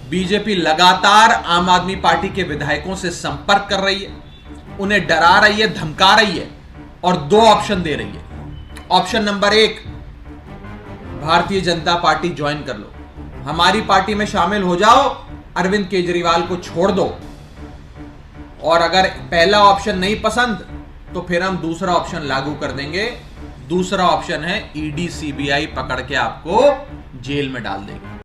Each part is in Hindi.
बीजेपी लगातार आम आदमी पार्टी के विधायकों से संपर्क कर रही है, उन्हें डरा रही है, धमका रही है और दो ऑप्शन दे रही है। Option number 1, Bharatiya Janata party join कर लो, हमारी पार्टी में शामिल हो जाओ, अरविंद केजरीवाल को छोड़ दो। और अगर पहला ऑप्शन नहीं पसंद तो फिर हम दूसरा ऑप्शन लागू कर देंगे। दूसरा ऑप्शन है ईडी सीबीआई पकड़ के आपको जेल में डाल देंगे।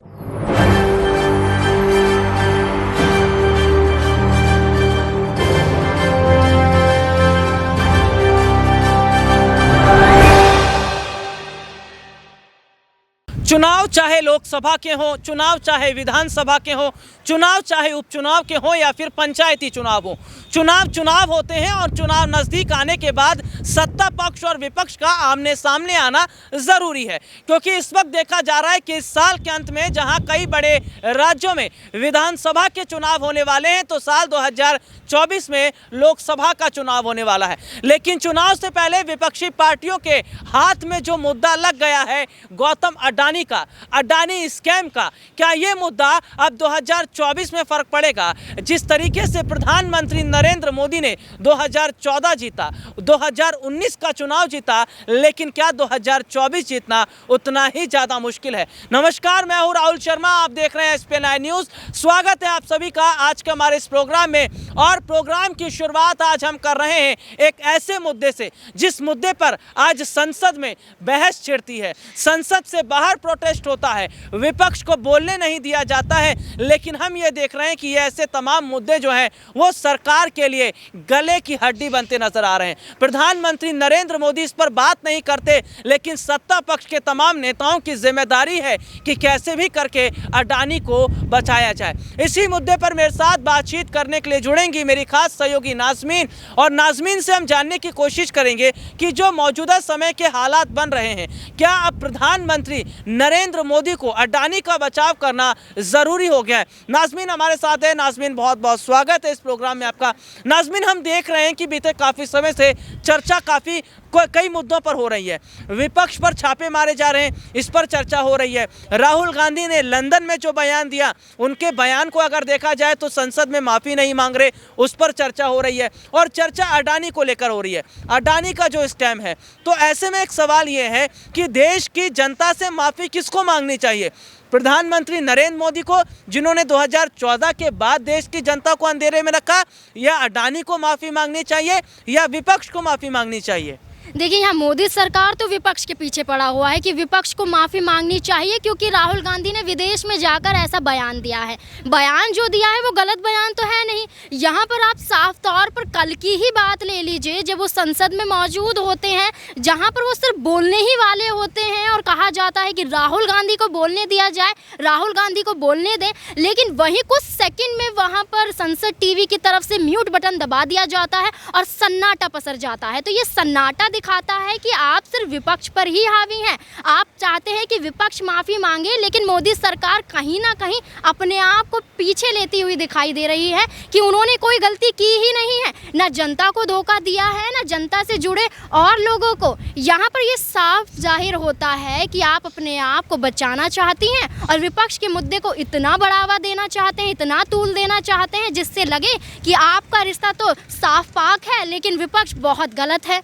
चुनाव चाहे लोकसभा के हों, चुनाव चाहे विधानसभा के हों, चुनाव चाहे उपचुनाव के हों या फिर पंचायती चुनाव हो, चुनाव होते हैं और चुनाव नज़दीक आने के बाद सत्ता पक्ष और विपक्ष का आमने सामने आना ज़रूरी है। क्योंकि इस वक्त देखा जा रहा है कि इस साल के अंत में जहां कई बड़े राज्यों में विधानसभा के चुनाव होने वाले हैं, तो साल 2024 में लोकसभा का चुनाव होने वाला है। लेकिन चुनाव से पहले विपक्षी पार्टियों के हाथ में जो मुद्दा लग गया है गौतम अडानी का, अडानी स्कैम का, क्या ये मुद्दा अब 2024 में फर्क पड़ेगा? जिस तरीके से प्रधानमंत्री नरेंद्र मोदी ने 2014 जीता, 2019 का चुनाव जीता, लेकिन क्या 2024 जीतना उतना ही ज्यादा मुश्किल है? नमस्कार, मैं हूं राहुल शर्मा, आप देख रहे हैं SPN न्यूज़। स्वागत है आप सभी का आज के हमारे इस प्रोग्राम में। और प्रोग्राम की शुरुआत आज हम कर रहे हैं एक ऐसे मुद्दे से जिस मुद्दे पर आज संसद में बहस छिड़ती है, संसद से बाहर प्रोटेस्ट होता है, विपक्ष को बोलने नहीं दिया जाता है। लेकिन हम ये देख रहे हैं कि ये ऐसे तमाम मुद्दे जो हैं वो सरकार के लिए गले की हड्डी बनते नजर आ रहे हैं। प्रधानमंत्री नरेंद्र मोदी इस पर बात नहीं करते, लेकिन सत्ता पक्ष के तमाम नेताओं की जिम्मेदारी है कि कैसे भी करके अडानी को बचाया जाए। इसी मुद्दे पर मेरे साथ बातचीत करने के लिए जुड़ेंगी मेरी खास सहयोगी नाज़मीन, और नाज़मीन से हम जानने की कोशिश करेंगे कि जो मौजूदा समय के हालात बन रहे हैं, क्या अब प्रधानमंत्री नरेंद्र मोदी को अडानी का बचाव करना जरूरी हो गया है? नाज़मीन हमारे साथ है। नाज़मीन, बहुत बहुत स्वागत है इस प्रोग्राम में आपका। नाज़मीन, हम देख रहे हैं कि बीते काफ़ी समय से चर्चा काफ़ी कई मुद्दों पर हो रही है। विपक्ष पर छापे मारे जा रहे हैं, इस पर चर्चा हो रही है। राहुल गांधी ने लंदन में जो बयान दिया, उनके बयान को अगर देखा जाए तो संसद में माफ़ी नहीं मांग रहे, उस पर चर्चा हो रही है। और चर्चा अडानी को लेकर हो रही है, अडानी का जो स्कैम है। तो ऐसे में एक सवाल ये है कि देश की जनता से माफ़ी किसको मांगनी चाहिए? प्रधानमंत्री नरेंद्र मोदी को, जिन्होंने 2014 के बाद देश की जनता को अंधेरे में रखा, या अडानी को माफ़ी मांगनी चाहिए, या विपक्ष को माफ़ी मांगनी चाहिए? देखिए, यहाँ मोदी सरकार तो विपक्ष के पीछे पड़ा हुआ है कि विपक्ष को माफ़ी मांगनी चाहिए, क्योंकि राहुल गांधी ने विदेश में जाकर ऐसा बयान दिया है। बयान जो दिया है वो गलत बयान तो है नहीं। यहाँ पर आप साफ तौर पर कल की ही बात ले लीजिए, जब वो संसद में मौजूद होते हैं, जहाँ पर वो सिर्फ बोलने ही वाले होते हैं और कहा जाता है कि राहुल गांधी को बोलने दिया जाए, राहुल गांधी को बोलने दें, लेकिन वही कुछ सेकेंड में वहाँ पर संसद टीवी की तरफ से म्यूट बटन दबा दिया जाता है और सन्नाटा पसर जाता है। तो ये सन्नाटा दिखाता है कि आप सिर्फ विपक्ष पर ही हावी हैं। आप चाहते हैं कि विपक्ष माफ़ी मांगे, लेकिन मोदी सरकार कहीं ना कहीं अपने आप को पीछे लेती हुई दिखाई दे रही है कि उन्होंने कोई गलती की ही नहीं है, ना जनता को धोखा दिया है, ना जनता से जुड़े और लोगों को। यहाँ पर ये साफ जाहिर होता है कि आप अपने आप को बचाना चाहती हैं और विपक्ष के मुद्दे को इतना बढ़ावा देना चाहते हैं, इतना तूल देना चाहते हैं, जिससे लगे कि आपका रिश्ता तो साफ पाक है, लेकिन विपक्ष बहुत गलत है।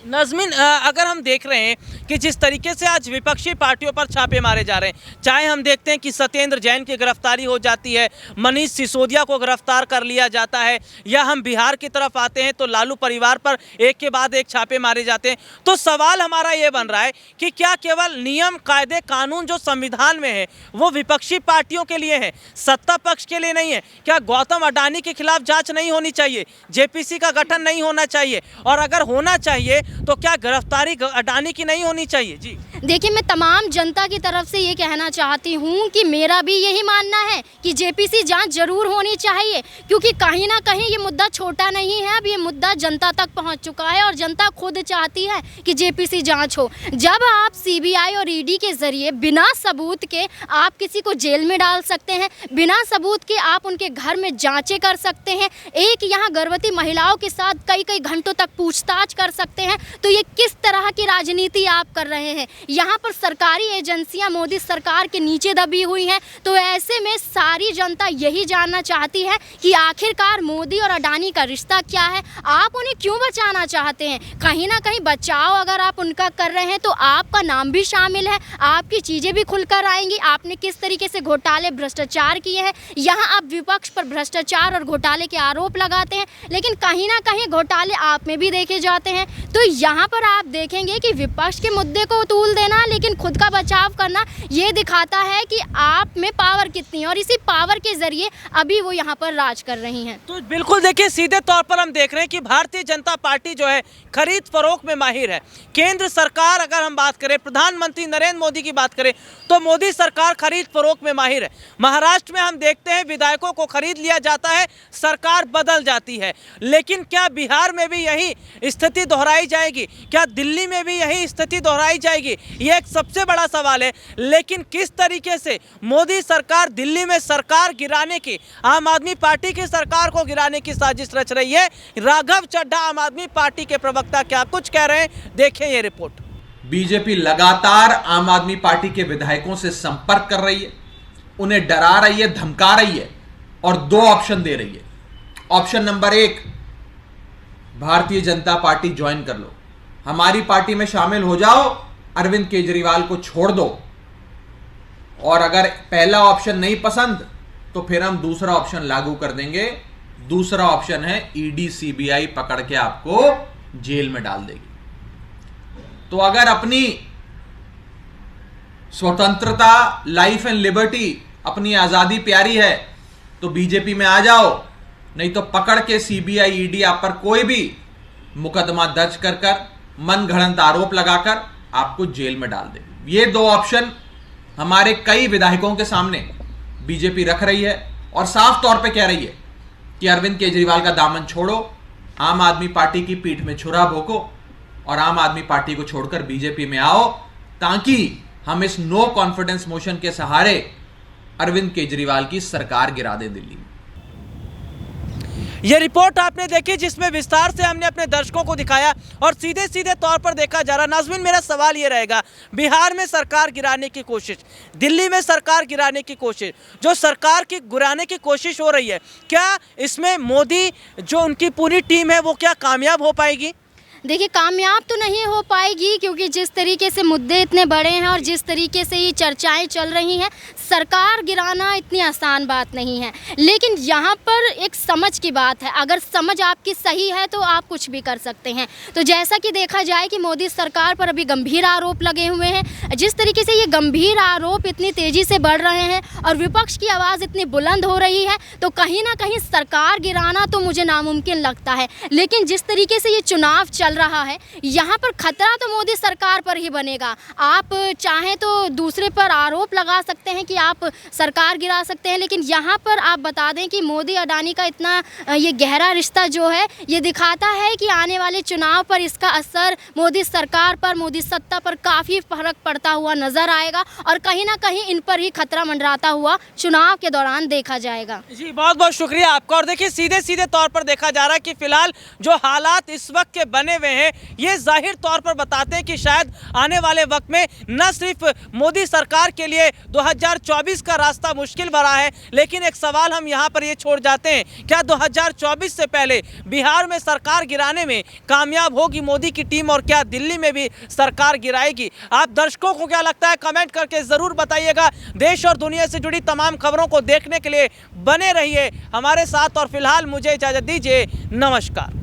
नाज़मीन, अगर हम देख रहे हैं कि जिस तरीके से आज विपक्षी पार्टियों पर छापे मारे जा रहे हैं, चाहे हम देखते हैं कि सत्येंद्र जैन की गिरफ्तारी हो जाती है, मनीष सिसोदिया को गिरफ्तार कर लिया जाता है, या हम बिहार की तरफ आते हैं तो लालू परिवार पर एक के बाद एक छापे मारे जाते हैं, तो सवाल हमारा ये बन रहा है कि क्या केवल नियम, कायदे, कानून जो संविधान में है वो विपक्षी पार्टियों के लिए है, सत्ता पक्ष के लिए नहीं है? क्या गौतम अडानी के खिलाफ जाँच नहीं होनी चाहिए, JPC का गठन नहीं होना चाहिए, और अगर होना चाहिए तो क्या गिरफ्तारी अडानी की नहीं होनी चाहिए? जी देखिए, मैं तमाम जनता की तरफ से ये कहना चाहती हूँ कि मेरा भी यही मानना है कि JPC जांच जरूर होनी चाहिए, क्योंकि कहीं ना कहीं ये मुद्दा छोटा नहीं है। अब ये मुद्दा जनता तक पहुँच चुका है और जनता खुद चाहती है कि JPC जांच हो। जब आप CBI और ED के जरिए बिना सबूत के आप किसी को जेल में डाल सकते हैं, बिना सबूत के आप उनके घर में जाँचें कर सकते हैं, एक यहाँ गर्भवती महिलाओं के साथ कई कई घंटों तक पूछताछ कर सकते हैं, तो ये किस तरह की राजनीति आप कर रहे हैं? यहाँ पर सरकारी एजेंसियाँ मोदी सरकार के नीचे दबी हुई हैं, तो ऐसे में सारी जनता यही जानना चाहती है कि आखिरकार मोदी और अडानी का रिश्ता क्या है, आप उन्हें क्यों बचाना चाहते हैं। कहीं ना कहीं बचाव अगर आप उनका कर रहे हैं तो आपका नाम भी शामिल है, आपकी चीज़ें भी खुलकर आएंगी। आपने किस तरीके से घोटाले भ्रष्टाचार किए हैं, यहाँ आप विपक्ष पर भ्रष्टाचार और घोटाले के आरोप लगाते हैं, लेकिन कहीं ना कहीं घोटाले आप में भी देखे जाते हैं। तो यहाँ पर आप देखेंगे कि विपक्ष के मुद्दे को तूल देना लेकिन खुद का बचाव करना, ये दिखाता है कि आप में पावर कितनी है और इसी पावर के जरिए अभी वो यहाँ पर राज कर रही हैं। तो बिल्कुल देखिए, सीधे तौर पर हम देख रहे हैं कि भारतीय जनता पार्टी जो है खरीद फरोख्त में माहिर है। केंद्र सरकार, अगर हम बात करें प्रधानमंत्री नरेंद्र मोदी की बात करें तो मोदी सरकार खरीद फरोख्त में माहिर है। महाराष्ट्र में हम देखते हैं विधायकों को खरीद लिया जाता है, सरकार बदल जाती है। लेकिन क्या बिहार में भी यही स्थिति दोहराई जाएगी, क्या दिल्ली में भी यही स्थिति दोहराई जाएगी, ये एक सबसे बड़ा सवाल है। लेकिन किस तरीके से मोदी सरकार दिल्ली में सरकार गिराने की, आम आदमी पार्टी की सरकार को गिराने की साजिश रच रही है, राघव चड्ढा आम आदमी पार्टी के प्रवक्ता क्या कुछ कह रहे हैं, देखें ये रिपोर्ट। बीजेपी लगातार आम आदमी पार्टी के विधायकों से संपर्क कर रही है, उन्हें डरा रही है, धमका रही है और दो ऑप्शन दे रही है। Option number 1, Bharatiya Janata party join कर लो, हमारी पार्टी में शामिल हो जाओ, अरविंद केजरीवाल को छोड़ दो। और अगर पहला ऑप्शन नहीं पसंद तो फिर हम दूसरा ऑप्शन लागू कर देंगे। दूसरा ऑप्शन है ईडी सीबीआई पकड़ के आपको जेल में डाल देगी। तो अगर अपनी स्वतंत्रता, लाइफ एंड लिबर्टी, अपनी आजादी प्यारी है तो बीजेपी में आ जाओ, नहीं तो पकड़ के सीबीआई ईडी आप पर कोई भी मुकदमा दर्ज कर मन गढ़ंत आरोप लगाकर आपको जेल में डाल देगी। ये दो ऑप्शन हमारे कई विधायकों के सामने बीजेपी रख रही है और साफ तौर पे कह रही है कि अरविंद केजरीवाल का दामन छोड़ो, आम आदमी पार्टी की पीठ में छुरा भोंको और आम आदमी पार्टी को छोड़कर बीजेपी में आओ, ताकि हम इस नो कॉन्फिडेंस मोशन के सहारे अरविंद केजरीवाल की सरकार गिरा दें दिल्ली में। ये रिपोर्ट आपने देखी जिसमें विस्तार से हमने अपने दर्शकों को दिखाया और सीधे सीधे तौर पर देखा जा रहा। नाज़रीन, मेरा सवाल ये रहेगा, बिहार में सरकार गिराने की कोशिश, दिल्ली में सरकार गिराने की कोशिश, जो सरकार की गिराने की कोशिश हो रही है, क्या इसमें मोदी जो उनकी पूरी टीम है वो क्या कामयाब हो पाएगी? देखिए, कामयाब तो नहीं हो पाएगी, क्योंकि जिस तरीके से मुद्दे इतने बड़े हैं और जिस तरीके से ये चर्चाएं चल रही हैं, सरकार गिराना इतनी आसान बात नहीं है। लेकिन यहाँ पर एक समझ की बात है, अगर समझ आपकी सही है तो आप कुछ भी कर सकते हैं। तो जैसा कि देखा जाए कि मोदी सरकार पर अभी गंभीर आरोप लगे हुए हैं, जिस तरीके से ये गंभीर आरोप इतनी तेज़ी से बढ़ रहे हैं और विपक्ष की आवाज़ इतनी बुलंद हो रही है, तो कहीं ना कहीं सरकार गिराना तो मुझे नामुमकिन लगता है। लेकिन जिस तरीके से ये चुनाव चल रहा है, यहाँ पर खतरा तो मोदी सरकार पर ही बनेगा। आप चाहें तो दूसरे पर आरोप लगा सकते हैं कि आप सरकार गिरा सकते हैं, लेकिन यहाँ पर आप बता दें कि मोदी अडानी का इतना ये गहरा रिश्ता जो है, ये दिखाता है कि आने वाले चुनाव पर इसका असर मोदी सरकार पर, मोदी सत्ता पर काफ़ी फर्क पड़ता हुआ नजर आएगा और कहीं ना कहीं इन पर ही खतरा मंडराता हुआ चुनाव के दौरान देखा जाएगा। जी, बहुत बहुत शुक्रिया आपका। और देखिए, सीधे सीधे तौर पर देखा जा रहा है कि फिलहाल जो हालात इस वक्त के बने हुए हैं, ये जाहिर तौर पर बताते हैं कि शायद आने वाले वक्त में न सिर्फ मोदी सरकार के लिए 2024 का रास्ता मुश्किल भरा है, लेकिन एक सवाल हम यहाँ पर ये छोड़ जाते हैं, क्या 2024 से पहले बिहार में सरकार गिराने में कामयाब होगी मोदी की टीम और क्या दिल्ली में भी सरकार गिराएगी? आप दर्शकों को क्या लगता है, कमेंट करके ज़रूर बताइएगा। देश और दुनिया से जुड़ी तमाम खबरों को देखने के लिए बने रहिए हमारे साथ और फिलहाल मुझे इजाज़त दीजिए। नमस्कार।